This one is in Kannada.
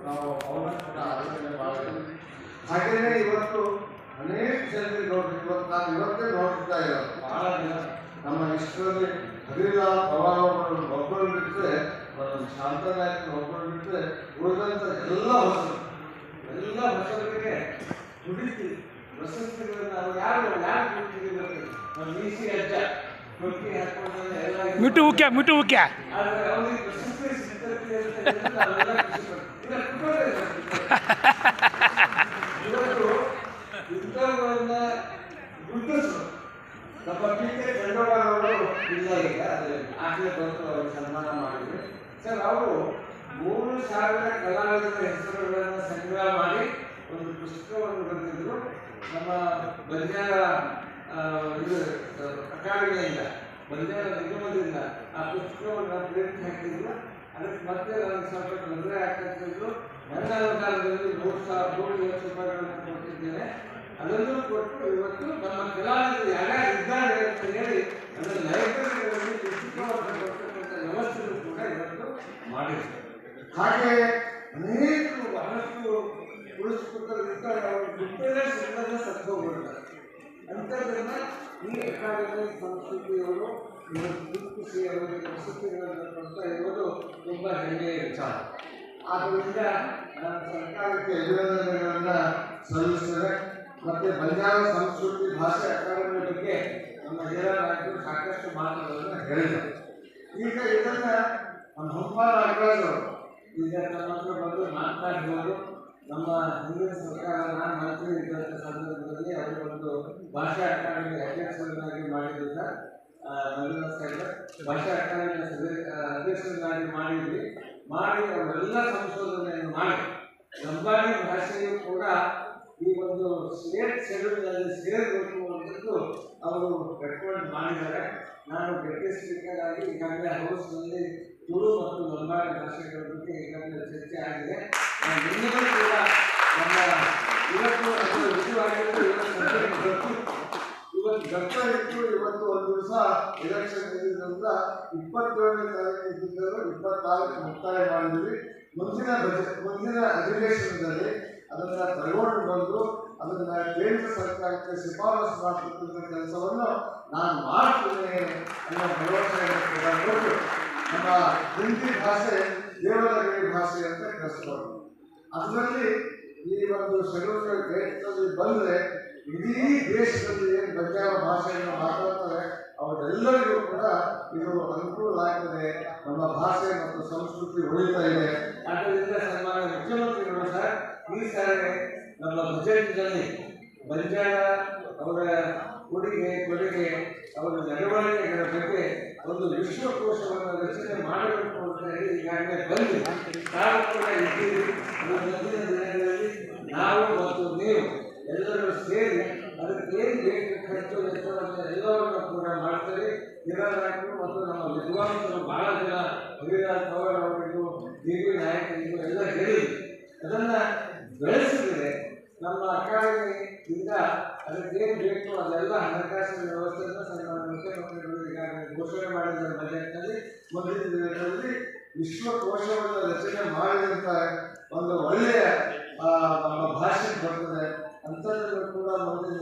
ನಾವು ಅವರನ್ನು ಕೂಡ ಆಲೋಚನೆ ಮಾಡಬೇಕು. ಹಾಗೆಯೇ ಇವತ್ತು ಅನೇಕ ಜನರಿಗೆ ನೋಡ್ರಿ, ಇವತ್ತು ನಾನು ಇವತ್ತೇ ನೋಡ್ತಾ ಇರೋದು ಬಹಳ ದಿನ ನಮ್ಮ ಇಷ್ಟರಲ್ಲಿ ಹರಿಲಾ ಪ್ರವಾಹಗಳು ಒಬ್ಬರು ಬಿಟ್ಟರೆ, ಶಾಂತನಾಯಕನ ಒಬ್ಬರು ಬಿಟ್ಟರೆ ಉಳಿದಂಥ ಎಲ್ಲ ಹೊಸರಿಗೆ ದುಡಿತೀವಿ. ಪ್ರಶಸ್ತಿಗಳನ್ನು ನಾವು ಯಾರು ದುಡಿತೀವಿ ನಮ್ಮ ಮೀಸಿ ಅಜ್ಜ ಕೊಟ್ಟಿ ಹಾಕೊಂಡು ಎಲ್ಲ ಮಿಟ್ಟು ಮುಖ್ಯ ಆದರೆ ಅವ್ರಿಗೆ ಪ್ರಶಸ್ತಿ ಸಿಗ್ತದೆ ಅಂತ ನಾವೆಲ್ಲ ಖುಷಿ ಪಡ್ತೀವಿ. ಇವತ್ತು ಇಂಥವುಗಳನ್ನ ಗುರುತಿಸು ನಮ್ಮ ಟೀಕೆ ಚಂದ್ರಬಾಬು ಇಲ್ಲ, ಈಗ ಅದೇ ಆಗಲೇ ಬಂದು ಅವ್ರಿಗೆ ಸನ್ಮಾನ ಮಾಡಿದ್ರು ಸರ್. ಅವರು 3,000 ಕಲಾವಿದರ ಹೆಸರುಗಳನ್ನು ಸಂಗ್ರಹ ಮಾಡಿ ಒಂದು ಪುಸ್ತಕವನ್ನು ಬರೆದಿದ್ರು. ನಮ್ಮ ಬಂಜಾರ ಇದು ಅಕಾಡೆಮಿಯಿಂದ, ಬಂಜಾರ ನಿಗಮದಿಂದ ಆ ಪುಸ್ತಕವನ್ನು ಪ್ರಿಂಟ್ ಹಾಕಿದ್ರು. ಅದಕ್ಕೆ ಮತ್ತೆ ನನಗೆ ಸ್ವಲ್ಪ ತೊಂದರೆ ಆಗ್ತಿದ್ರು. ನನ್ನ ಅನುದಾನದಲ್ಲಿ 100,000 ರೂಪಾಯಿಗಳನ್ನು ಕೊಟ್ಟಿದ್ದೇನೆ. ಅದನ್ನು ಕೊಟ್ಟು ಇವತ್ತು ನಮ್ಮ ಕಲಾವಿದರು ಯಾರ್ಯಾರು ಇದ್ದಾರೆ ಅಂತ ಹೇಳಿ ನನ್ನ ಲೈಬ್ರರಿಗಳಲ್ಲಿ ಪುಸ್ತಕವನ್ನು ಕೊಡ್ತಕ್ಕಂಥ ವ್ಯವಸ್ಥೆಯನ್ನು ಕೂಡ ಇವತ್ತು ಮಾಡಿರ್ತಾರೆ. ಹಾಗೆ ಅನೇಕರು ಬಹಳಷ್ಟು ಉಳಿಸ್ಕೊಳ್ತಾರೆ, ಅವರು ದುಡ್ಡೇ ಸಿಕ್ಕದ ಸತ್ತು ಹೋಗ್ಬಿಡ್ತಾರೆ. ಅಂಥದ್ದನ್ನು ಈ ಅಕಾಡೆಮಿ ಸಂಸ್ಕೃತಿಯವರು ಇವತ್ತು ಗುರುತಿಸಿ ಅವರಿಗೆ ಪ್ರಶಸ್ತಿಗಳನ್ನು ಕೊಡ್ತಾ ಇರೋದು ತುಂಬ ಹೆಮ್ಮೆಯ ವಿಚಾರ. ಆದ್ದರಿಂದ ನಾನು ಸರ್ಕಾರಕ್ಕೆ ಅಭಿನಂದನೆಗಳನ್ನು ಸಲ್ಲಿಸ್ತೇನೆ. ಮತ್ತು ಬಂಜಾರ ಸಂಸ್ಕೃತಿ ಭಾಷೆ ಅಕಾಡೆಮಿ ಬಗ್ಗೆ ನಮ್ಮ ನಾಯಕರು ಸಾಕಷ್ಟು ಮಾತುಗಳನ್ನು ಹೇಳಿದರು. ಈಗ ಇದನ್ನು ನಮ್ಮ ಹಂಪಾರ ನಾಗರಾಜ್ ಅವರು ಈಗ ನಮ್ಮ ಹತ್ರ ಬಂದು ಮಾತನಾಡಿರೋದು. ನಮ್ಮ ಹಿಂದಿನ ಸರ್ಕಾರ ನಾನು ಮಂತ್ರಿ ಇದ್ದಂಥ ಸಂದರ್ಭದಲ್ಲಿ ಅವರು ಒಂದು ಭಾಷಾ ಅಕಾಡೆಮಿ ಅಧ್ಯಕ್ಷರನ್ನಾಗಿ ಮಾಡಿದ್ರು ಸರ್. ಭಾಷಾ ಅಕಾಡೆಮಿ ಅಧ್ಯಕ್ಷರನ್ನಾಗಿ ಮಾಡಿ ಅವರೆಲ್ಲ ಸಂಶೋಧನೆಯನ್ನು ಮಾಡಿ ಲಂಬಾಣಿ ಭಾಷೆಯು ಕೂಡ ಈ ಒಂದು ಸ್ಟೇಟ್ ಶೆಡ್ಯೂಲ್ನಲ್ಲಿ ಸೇರಬೇಕು ಅಂತಂದು ಅವರು ರೆಕಮೆಂಡ್ ಮಾಡಿದ್ದಾರೆ. ನಾನು ಡೆಪ್ಯೂಟಿ ಸ್ಪೀಕರ್ ಆಗಿ ಈಗಾಗಲೇ ಹೌಸ್ನಲ್ಲಿ ತುಳು ಮತ್ತು ಲಂಬಾಣಿ ಭಾಷೆಗಳ ಬಗ್ಗೆ ಈಗಾಗಲೇ ಚರ್ಚೆ ಆಗಿದೆ. ನಿನ್ನೆಗಳು ಕೂಡ ನಮ್ಮ ಇವತ್ತು ಅದು ಋತುವಾಗಿದ್ದು ಇವತ್ತು ಗರ್ಭ ಇತ್ತು. ಇವತ್ತು ಒಂದು ದಿವಸ ಎಲೆಕ್ಷನ್ ಇದ್ದಿದ್ದರಿಂದ 27ನೇ ತಾರೀಕು ಇದ್ದಿದ್ದರು 24ಕ್ಕೆ ಮುಕ್ತಾಯ ಮಾಡಿದ್ವಿ. ಮುಂದಿನ ಅಧಿವೇಶನದಲ್ಲಿ ಅದನ್ನು ತಗೊಂಡು ಬಂದು ಅದನ್ನು ಕೇಂದ್ರ ಸರ್ಕಾರಕ್ಕೆ ಶಿಫಾರಸು ಮಾಡತಕ್ಕಂಥ ಕೆಲಸವನ್ನು ನಾನು ಮಾಡ್ತೇನೆ ಅನ್ನೋ ಭರವಸೆಯನ್ನು ಕೂಡ ಕೊಟ್ಟು ನಮ್ಮ ಹಿಂದಿ ಭಾಷೆ ದೇವನಗರಿ ಭಾಷೆ ಅಂತ ಕರೆಸ್ಕೊಂಡು ಅದರಲ್ಲಿ ಈ ಒಂದು ಶೆಡ್ಯೂಲ್ ದೇಶದಲ್ಲಿ ಬಂದರೆ ಇಡೀ ದೇಶದಲ್ಲಿ ಏನು ಬಂಜಾರ ಭಾಷೆಯನ್ನು ಮಾತಾಡ್ತಾರೆ ಅವರೆಲ್ಲರಿಗೂ ಕೂಡ ಇದು ಅನುಕೂಲ ಆಗ್ತದೆ. ನಮ್ಮ ಭಾಷೆ ಮತ್ತು ಸಂಸ್ಕೃತಿ ಉಳಿತಾ ಇದೆ. ಆದ್ದರಿಂದ ಸನ್ಮಾನ್ಯ ಮುಖ್ಯಮಂತ್ರಿಗಳು ಸರ್ ಈ ಸಾರಿ ನಮ್ಮ ಬಜೆಟ್ನಲ್ಲಿ ಬಂಜಾರ ಅವರ ಕೊಡುಗೆ ಅವರ ನಡವಳಿಕೆಗಳ ಬಗ್ಗೆ ಒಂದು ವಿಶ್ವಕೋಶವನ್ನು ರಚನೆ ಮಾಡಬೇಕು ಅಂತ ಹೇಳಿ ಈಗಾಗಲೇ ಬಂದು ನಾವು ಕೂಡ ಇದ್ದೀವಿ. ಮುಂದಿನ ದಿನಗಳಲ್ಲಿ ನಾವು ಮತ್ತು ನೀವು ಎಲ್ಲರೂ ಸೇರಿ ಅದಕ್ಕೆ ಏನು ಬೇಕು ಖರ್ಚು ವೆಚ್ಚವನ್ನು ಎಲ್ಲವನ್ನು ಕೂಡ ಮಾಡ್ತಾರೆ. ಹಿರಾನಾಯಕರು ಮತ್ತು ನಮ್ಮ ವಿದ್ವಾಂಸರು ಬಹಳ ಜನ ಹರಿರಾಜ್ ಪವಾರ್ ಅವರಿಗೂ ಡಿ.ಬಿ. ನಾಯಕರಿಗೂ ಎಲ್ಲ ಹೇಳಿದ್ರು. ಅದನ್ನು ಬೆಳೆಸಿದರೆ ನಮ್ಮ ಅಕಾಡೆಮಿಯಿಂದ ಅದಕ್ಕೇನು ಬೇಕು ಅದೆಲ್ಲ ಹಣಕಾಸಿನ ವ್ಯವಸ್ಥೆಯನ್ನು ಸನ್ಮಾನ್ಯ ಮುಖ್ಯಮಂತ್ರಿಗಳು ಈಗಾಗಲೇ ಘೋಷಣೆ ಮಾಡಿದ್ದಾರೆ ಬಜೆಟ್ನಲ್ಲಿ. ಮುಂದಿನ ದಿನಗಳಲ್ಲಿ ವಿಶ್ವಕೋಶವನ್ನು ರಚನೆ ಮಾಡಿದಂಥ ಒಂದು ಒಳ್ಳೆಯ ನಮ್ಮ ಭಾಷೆ ಬರ್ತದೆ. ಅಂಥದ್ದನ್ನು ಕೂಡ ಮುಂದಿನ